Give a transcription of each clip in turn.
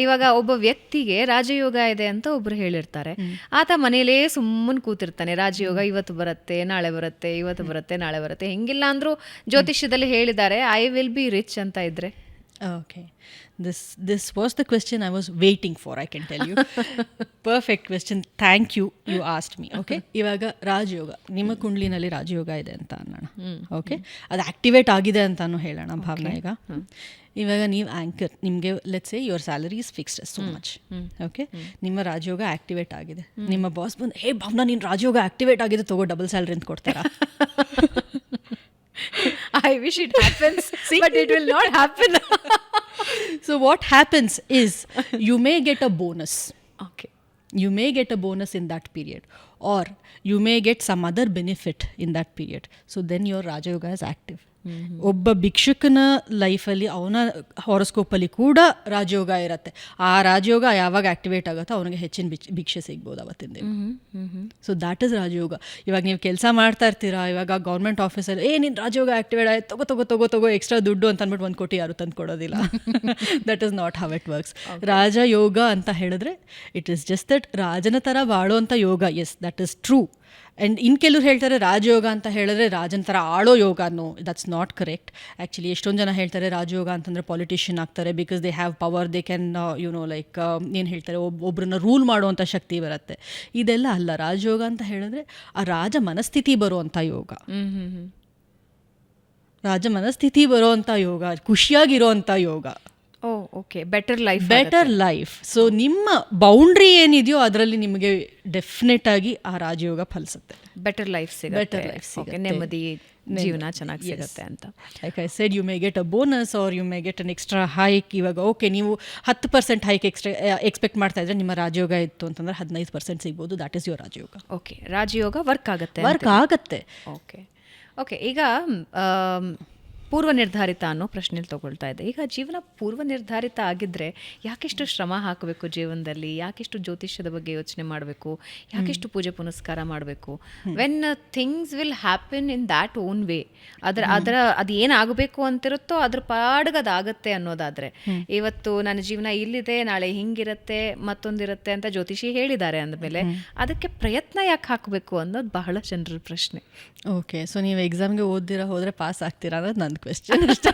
ಇವಾಗ ಒಬ್ಬ ವ್ಯಕ್ತಿಗೆ ರಾಜಯೋಗ ಇದೆ ಅಂತ ಒಬ್ರು ಹೇಳಿರ್ತಾರೆ, ಆತ ಮನೇಲೇ ಸುಮ್ಮನೆ ಕೂತಿರ್ತಾನೆ, ರಾಜಯೋಗ ಇವತ್ತು ಬರುತ್ತೆ ನಾಳೆ ಬರುತ್ತೆ, ಇವತ್ತು ಬರುತ್ತೆ ನಾಳೆ ಬರುತ್ತೆ, ಹೆಂಗಿಲ್ಲ ಅಂದ್ರೂ ಜ್ಯೋತಿಷ್ಯದಲ್ಲಿ ಹೇಳಿದ್ದಾರೆ ಐ ವಿಲ್ ಬಿ ರಿಚ್ ಅಂತ ಇದ್ರೆ. Okay, this was the question I was waiting for, I can tell you. Perfect question, thank you, you asked me. Okay, ಇವಾಗ ರಾಜಯೋಗ, ನಿಮ್ಮ ಕುಂಡ್ಲಿನಲ್ಲಿ ರಾಜಯೋಗ ಇದೆ ಅಂತ ಅನ್ನೋಣ. ಓಕೆ, ಅದು ಆಕ್ಟಿವೇಟ್ ಆಗಿದೆ ಅಂತಾನು ಹೇಳೋಣ ಭಾವನಾ. ಇವಾಗ ನೀವು ಆ್ಯಂಕರ್, ನಿಮಗೆ let's say your salary is fixed so much. Okay, ನಿಮ್ಮ ರಾಜಯೋಗ ಆಕ್ಟಿವೇಟ್ ಆಗಿದೆ, ನಿಮ್ಮ ಬಾಸ್ ಬಂದು ಹೇ ಭಾವನಾ ನಿನ್ನ ರಾಜಯೋಗ ಆಕ್ಟಿವೇಟ್ ಆಗಿದೆ ತಗೋ ಡಬಲ್ ಸ್ಯಾಲರಿ ಅಂತ ಕೊಡ್ತಾರಾ? I wish it happens, but it will not happen. So what happens is you may get a bonus. Okay. You may get a bonus in that period, or you may get some other benefit in that period. So then your Raja Yoga is active. ಒಬ್ಬ ಭಿಕ್ಷುಕನ ಲೈಫಲ್ಲಿ ಅವನ ಹಾರೋಸ್ಕೋಪಲ್ಲಿ ಕೂಡ ರಾಜಯೋಗ ಇರುತ್ತೆ. ಆ ರಾಜಯೋಗ ಯಾವಾಗ activate ಆಗುತ್ತೋ ಅವನಿಗೆ ಹೆಚ್ಚಿನ ಭಿಕ್ಷೆ ಸಿಗ್ಬೋದು ಅವತ್ತಿನ ದಿನ. ಸೊ ದ್ಯಾಟ್ ಇಸ್ ರಾಜಯೋಗ. ಇವಾಗ ನೀವು ಕೆಲಸ ಮಾಡ್ತಾ ಇರ್ತೀರಾ, ಇವಾಗ ಗೌರ್ಮೆಂಟ್ ಆಫೀಸಲ್ಲಿ ನಿನ್ನ ರಾಜಯೋಗ ಆಕ್ಟಿವೇಟ್ ಆಯ್ತು ತಗೋ ತಗೋ ತಗೋ ತಗೋ ಎಕ್ಸ್ಟ್ರಾ ದುಡ್ಡು ಅಂತ ಅಂದ್ಬಿಟ್ಟು 1 ಕೋಟಿ ಯಾರು ತಂದು ಕೊಡೋದಿಲ್ಲ. That is not how it works. ರಾಜಯೋಗ ಅಂತ ಹೇಳಿದ್ರೆ ಇಟ್ ಈಸ್ ಜಸ್ಟ್ ದಟ್ ರಾಜನ ಥರ ಬಾಳೋಂಥ ಯೋಗ. Yes, that is true. And ಇನ್ನು ಕೆಲವ್ರು ಹೇಳ್ತಾರೆ ರಾಜಯೋಗ ಅಂತ ಹೇಳಿದ್ರೆ ರಾಜನ ಥರ ಆಳೋ ಯೋಗ. No, that's not correct. Actually ಎಷ್ಟೊಂದು ಜನ ಹೇಳ್ತಾರೆ ರಾಜಯೋಗ ಅಂತಂದರೆ ಪಾಲಿಟಿಷಿಯನ್ ಆಗ್ತಾರೆ, because they have power, they can like ಏನು ಹೇಳ್ತಾರೆ ಒಬ್ಬರನ್ನ ರೂಲ್ ಮಾಡುವಂಥ ಶಕ್ತಿ ಬರುತ್ತೆ. ಇದೆಲ್ಲ ಅಲ್ಲ. ರಾಜಯೋಗ ಅಂತ ಹೇಳಿದ್ರೆ ಆ ರಾಜ ಮನಸ್ಥಿತಿ ಬರುವಂಥ ಯೋಗ. ರಾಜ ಮನಸ್ಥಿತಿ ಬರುವಂಥ ಯೋಗ, ಖುಷಿಯಾಗಿರೋವಂಥ ಯೋಗ. Okay, better life. ಸೊ ನಿಮ್ಮ ಬೌಂಡ್ರಿ ಏನಿದೆಯೋ ಅದರಲ್ಲಿ ನಿಮಗೆ ಡೆಫಿನೆಟ್ ಆಗಿ ಆ ರಾಜಯೋಗ ಫಲಿಸುತ್ತೆ. ಬೆಟರ್ ಲೈಫ್ ಸಿಗುತ್ತೆ, ನೆಮ್ಮದಿ ಜೀವನ ಚೆನ್ನಾಗಿ ಸಿಗುತ್ತೆ ಅಂತ. Like I said, you may get a bonus or you may get an extra hike. ಇವಾಗ ಓಕೆ, ನೀವು 10% ಹೈಕ್ ಎಕ್ಸ್ಪೆಕ್ಟ್ ಮಾಡ್ತಾ ಇದ್ರೆ ನಿಮ್ಮ ರಾಜಯೋಗ ಇತ್ತು ಅಂತಂದ್ರೆ 15% ಸಿಗ್ಬೋದು. ದ್ಯಾಟ್ ಈಸ್ ಯುವರ್ ರಾಜಯೋಗ. ಓಕೆ, ರಾಜಯೋಗ ವರ್ಕ್ ಆಗುತ್ತೆ. ಓಕೆ, ಈಗ ಪೂರ್ವ ನಿರ್ಧಾರಿತ ಅನ್ನೋ ಪ್ರಶ್ನೆಯಲ್ಲಿ ತಗೊಳ್ತಾ ಇದೆ. ಈಗ ಜೀವನ ಪೂರ್ವ ನಿರ್ಧಾರಿತ ಆಗಿದ್ದರೆ ಯಾಕೆಷ್ಟು ಶ್ರಮ ಹಾಕಬೇಕು ಜೀವನದಲ್ಲಿ, ಯಾಕೆಷ್ಟು ಜ್ಯೋತಿಷ್ಯದ ಬಗ್ಗೆ ಯೋಚನೆ ಮಾಡಬೇಕು, ಯಾಕೆಷ್ಟು ಪೂಜೆ ಪುನಸ್ಕಾರ ಮಾಡಬೇಕು? When things will happen in that own way, ಅದು ಏನಾಗಬೇಕು ಅಂತಿರುತ್ತೋ ಅದ್ರ ಪಾಡ್ಗೆ ಅದಾಗತ್ತೆ ಅನ್ನೋದಾದರೆ, ಇವತ್ತು ನನ್ನ ಜೀವನ ಇಲ್ಲಿದೆ, ನಾಳೆ ಹಿಂಗಿರುತ್ತೆ, ಮತ್ತೊಂದಿರುತ್ತೆ ಅಂತ ಜ್ಯೋತಿಷಿ ಹೇಳಿದ್ದಾರೆ ಅಂದಮೇಲೆ ಅದಕ್ಕೆ ಪ್ರಯತ್ನ ಯಾಕೆ ಹಾಕಬೇಕು ಅನ್ನೋದು ಬಹಳ ಜನರ ಪ್ರಶ್ನೆ. ಓಕೆ, ಸೊ ನೀವು ಎಕ್ಸಾಮ್ಗೆ ಓದಿರ ಹೋದರೆ ಪಾಸ್ ಆಗ್ತೀರಾ ಅನ್ನೋದು ನನ್ನ ಕ್ವೆಶ್ಚನ್ ಅಷ್ಟೇ.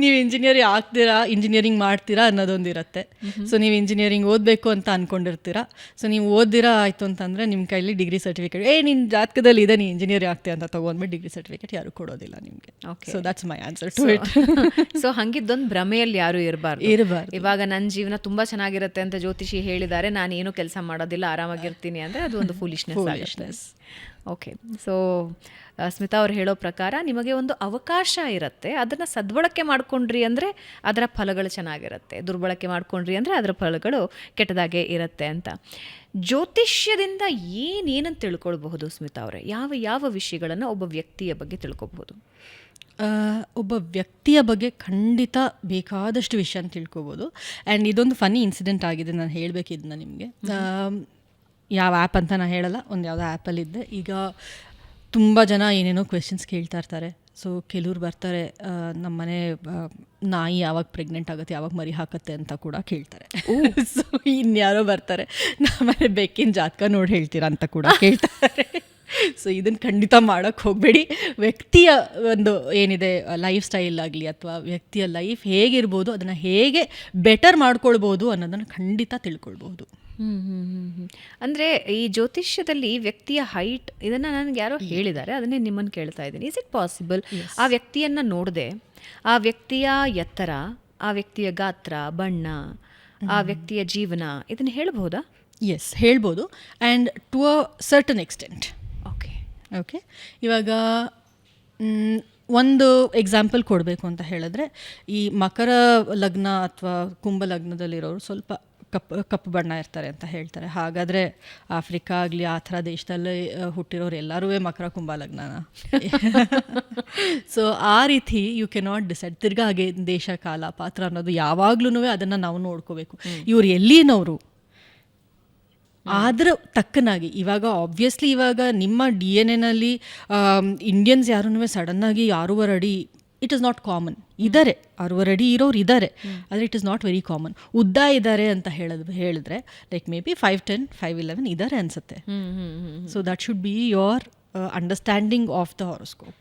ನೀವು ಇಂಜಿನಿಯರಿಂಗ್ ಮಾಡ್ತೀರಾ ಅನ್ನೋದೊಂದಿರುತ್ತೆ. ಸೊ ನೀವು ಇಂಜಿನಿಯರಿಂಗ್ ಓದಬೇಕು ಅಂತ ಅಂದ್ಕೊಂಡಿರ್ತೀರಾ. ಸೊ ನೀವು ಓದಿರಾ ಆಯಿತು ಅಂತಂದರೆ ನಿಮ್ಮ ಕೈಲಿ ಡಿಗ್ರಿ ಸರ್ಟಿಫಿಕೇಟ್ ನಿನ್ನ ಜಾತಕದಲ್ಲಿ ಇದೆ, ನೀನು ಇಂಜಿನಿಯರ್ ಆಗ್ತೀಯ ಅಂತ ತೊಗೊಂಡ್ಬಿಟ್ಟು ಡಿಗ್ರಿ ಸರ್ಟಿಫಿಕೇಟ್ ಯಾರು ಕೊಡೋದಿಲ್ಲ ನಿಮಗೆ. So that's my answer to it. So ಹಂಗಿದ್ದೊಂದು ಭ್ರಮೆಯಲ್ಲಿ ಯಾರು ಇರಬಾರ್ದು. ಇವಾಗ ನನ್ನ ಜೀವನ ತುಂಬ ಚೆನ್ನಾಗಿರುತ್ತೆ ಅಂತ ಜ್ಯೋತಿಷಿ ಹೇಳಿದ್ದಾರೆ, ನಾನು ಏನೂ ಕೆಲಸ ಮಾಡೋದಿಲ್ಲ, ಆರಾಮಾಗಿರ್ತೀನಿ ಅಂದರೆ ಅದು ಒಂದು ಫೂಲಿಶ್ನೆಸ್. ಓಕೆ, ಸೊ ಸ್ಮಿತಾ ಅವ್ರು ಹೇಳೋ ಪ್ರಕಾರ ನಿಮಗೆ ಒಂದು ಅವಕಾಶ ಇರುತ್ತೆ, ಅದನ್ನು ಸದ್ಬಳಕೆ ಮಾಡ್ಕೊಂಡ್ರಿ ಅಂದರೆ ಅದರ ಫಲಗಳು ಚೆನ್ನಾಗಿರುತ್ತೆ, ದುರ್ಬಳಕೆ ಮಾಡ್ಕೊಂಡ್ರಿ ಅಂದರೆ ಅದರ ಫಲಗಳು ಕೆಟ್ಟದಾಗೆ ಇರುತ್ತೆ ಅಂತ. ಜ್ಯೋತಿಷ್ಯದಿಂದ ಏನೇನಂತ ತಿಳ್ಕೊಳ್ಬಹುದು ಸ್ಮಿತಾ ಅವರೇ? ಯಾವ ವಿಷಯಗಳನ್ನು ಒಬ್ಬ ವ್ಯಕ್ತಿಯ ಬಗ್ಗೆ ತಿಳ್ಕೊಬಹುದು? ಒಬ್ಬ ವ್ಯಕ್ತಿಯ ಬಗ್ಗೆ ಖಂಡಿತ ಬೇಕಾದಷ್ಟು ವಿಷಯ ಅಂತ ತಿಳ್ಕೊಬೋದು. ಆ್ಯಂಡ್ ಇದೊಂದು ಫನ್ನಿ ಇನ್ಸಿಡೆಂಟ್ ಆಗಿದೆ, ನಾನು ಹೇಳಬೇಕಿದ್ನ ನಿಮಗೆ. ಯಾವ ಆ್ಯಪ್ ಅಂತ ನಾನು ಹೇಳಲ್ಲ, ಒಂದು ಯಾವುದೋ ಆ್ಯಪಲ್ಲಿದ್ದೆ. ಈಗ ತುಂಬ ಜನ ಏನೇನೋ ಕ್ವೆಶನ್ಸ್ ಕೇಳ್ತಾ ಇರ್ತಾರೆ. ಸೊ ಕೆಲವ್ರು ಬರ್ತಾರೆ, ನಮ್ಮನೆ ನಾಯಿ ಯಾವಾಗ ಪ್ರೆಗ್ನೆಂಟ್ ಆಗುತ್ತೆ, ಯಾವಾಗ ಮರಿ ಹಾಕತ್ತೆ ಅಂತ ಕೂಡ ಕೇಳ್ತಾರೆ. ಸೊ ಇನ್ಯಾರೋ ಬರ್ತಾರೆ, ನಮ್ಮನೆ ಬೆಕ್ಕಿನ ಜಾತಕ ನೋಡಿ ಹೇಳ್ತೀರಾ ಅಂತ ಕೂಡ ಕೇಳ್ತಾರೆ. ಸೊ ಇದನ್ನು ಖಂಡಿತ ಮಾಡೋಕ್ಕೆ ಹೋಗಬೇಡಿ. ವ್ಯಕ್ತಿಯ ಒಂದು ಏನಿದೆ ಲೈಫ್ ಸ್ಟೈಲ್ ಆಗಲಿ ಅಥವಾ ವ್ಯಕ್ತಿಯ ಲೈಫ್ ಹೇಗಿರ್ಬೋದು, ಅದನ್ನು ಹೇಗೆ ಬೆಟರ್ ಮಾಡ್ಕೊಳ್ಬೋದು ಅನ್ನೋದನ್ನು ಖಂಡಿತ ತಿಳ್ಕೊಳ್ಬೋದು. ಅಂದರೆ ಈ ಜ್ಯೋತಿಷ್ಯದಲ್ಲಿ ವ್ಯಕ್ತಿಯ ಹೈಟ್, ಇದನ್ನು ನನಗೆ ಯಾರೋ ಹೇಳಿದ್ದಾರೆ, ಅದನ್ನೇ ನಿಮ್ಮನ್ನು ಕೇಳ್ತಾ ಇದ್ದೀನಿ. ಇಸ್ ಇಟ್ ಪಾಸಿಬಲ್ ಆ ವ್ಯಕ್ತಿಯನ್ನು ನೋಡದೆ ಆ ವ್ಯಕ್ತಿಯ ಎತ್ತರ, ಆ ವ್ಯಕ್ತಿಯ ಗಾತ್ರ, ಬಣ್ಣ, ಆ ವ್ಯಕ್ತಿಯ ಜೀವನ ಇದನ್ನು ಹೇಳ್ಬೋದಾ? ಎಸ್, ಹೇಳ್ಬೋದು. And to a certain extent. Okay, ಇವಾಗ ಒಂದು ಎಕ್ಸಾಂಪಲ್ ಕೊಡಬೇಕು ಅಂತ ಹೇಳಿದ್ರೆ, ಈ ಮಕರ ಲಗ್ನ ಅಥವಾ ಕುಂಭ ಲಗ್ನದಲ್ಲಿರೋರು ಸ್ವಲ್ಪ ಕಪ್ಪು ಬಣ್ಣ ಇರ್ತಾರೆ ಅಂತ ಹೇಳ್ತಾರೆ. ಹಾಗಾದರೆ ಆಫ್ರಿಕಾ ಆಗಲಿ ಆ ಥರ ದೇಶದಲ್ಲಿ ಹುಟ್ಟಿರೋರು ಎಲ್ಲರೂ ಮಕರ ಕುಂಭ ಲಗ್ನನ. ಸೊ ಆ ರೀತಿ ಯು ಕೆನಾಟ್ ಡಿಸೈಡ್. ತಿರ್ಗಾ ಹಾಗೆ ದೇಶ ಕಾಲ ಪಾತ್ರ ಅನ್ನೋದು ಯಾವಾಗ್ಲೂ ಅದನ್ನು ನಾವು ನೋಡ್ಕೋಬೇಕು. ಇವ್ರು ಎಲ್ಲಿನವರು ಆದ್ರ ತಕ್ಕನಾಗಿ. ಇವಾಗ ಆಬ್ವಿಯಸ್ಲಿ ಇವಾಗ ನಿಮ್ಮ DNA ನಲ್ಲಿ ಇಂಡಿಯನ್ಸ್ ಯಾರೂ ಸಡನ್ನಾಗಿ 6.5 ಅಡಿ ಇಟ್ ಇಸ್ ನಾಟ್ ಕಾಮನ್. ಇದ್ದಾರೆ 60 ಅಡಿ ಇರೋರು ಇದ್ದಾರೆ, ಆದರೆ it is not very common. ಉದ್ದ ಇದ್ದಾರೆ ಅಂತ ಹೇಳಿದ್ರೆ ಲೈಕ್ ಮೇ ಬಿ 5'10", 5'11" ಇದ್ದಾರೆ ಅನ್ಸುತ್ತೆ. So that should be your understanding of the horoscope.